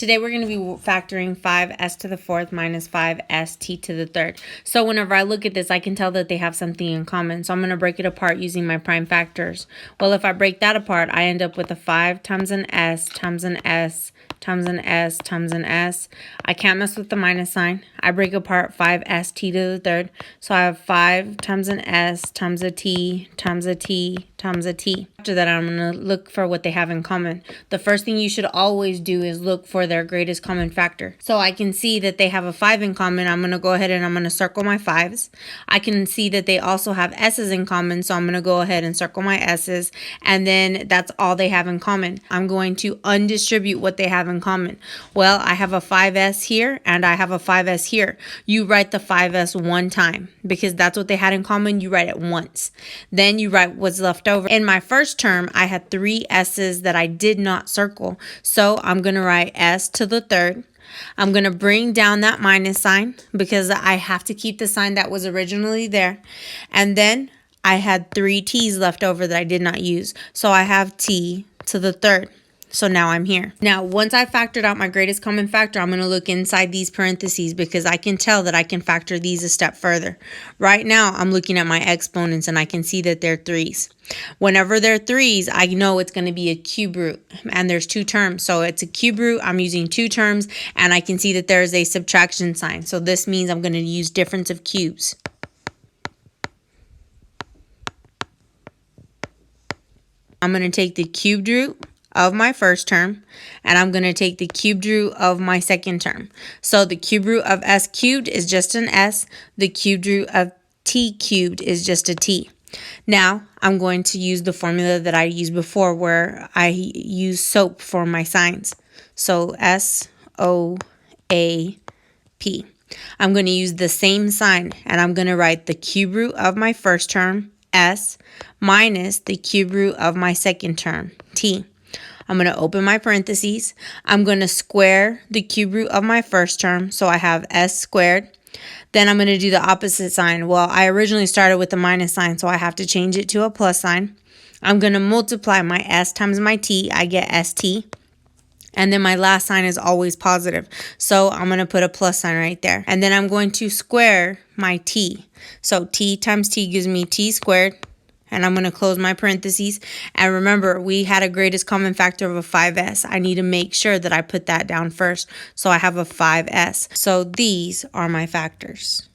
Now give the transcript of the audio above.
Today we're going to be factoring 5s to the fourth minus 5st to the third. So whenever I look at this, I can tell that they have something in common. So I'm going to break it apart using my prime factors. Well, if I break that apart, I end up with a 5 times an s times an s times an s times an s. I can't mess with the minus sign. I break apart 5st to the third. So I have 5 times an s times a t times a t times a t. After that, I'm going to look for what they have in common. The first thing you should always do is look for their greatest common factor. So I can see that they have a 5 in common. I'm going to go ahead and I'm going to circle my 5s. I can see that they also have s's in common. So I'm going to go ahead and circle my s's. And then that's all they have in common. I'm going to undistribute what they have in common. Well, I have a 5s here and I have a 5s here. You write the 5s one time because that's what they had in common. You write it once. Then you write what's left over. In my first term, I had 3 s's that I did not circle. So I'm going to write s to the third. I'm going to bring down that minus sign because I have to keep the sign that was originally there. And then I had 3 t's left over that I did not use. So I have t to the third. So now I'm here. Now, once I factored out my greatest common factor, I'm going to look inside these parentheses because I can tell that I can factor these a step further. Right now, I'm looking at my exponents and I can see that they're 3's. Whenever they're 3's, I know it's going to be a cube root. And there's 2 terms. So it's a cube root. I'm using 2 terms and I can see that there's a subtraction sign. So this means I'm going to use difference of cubes. I'm going to take the cubed root of my first term, and I'm going to take the cubed root of my second term. So the cube root of s cubed is just an s. The cubed root of t cubed is just a t. Now, I'm going to use the formula that I used before where I use SOAP for my signs. So SOAP. I'm going to use the same sign, and I'm going to write the cube root of my first term, s, minus the cube root of my second term, t. I'm going to open my parentheses. I'm going to square the cube root of my first term. So I have s squared. Then I'm going to do the opposite sign. Well, I originally started with the minus sign, so I have to change it to a plus sign. I'm going to multiply my s times my t. I get st. And then my last sign is always positive. So I'm going to put a plus sign right there. And then I'm going to square my t. So t times t gives me t squared. And I'm going to close my parentheses. And remember, we had a greatest common factor of a 5s. I need to make sure that I put that down first. So I have a 5s. So these are my factors.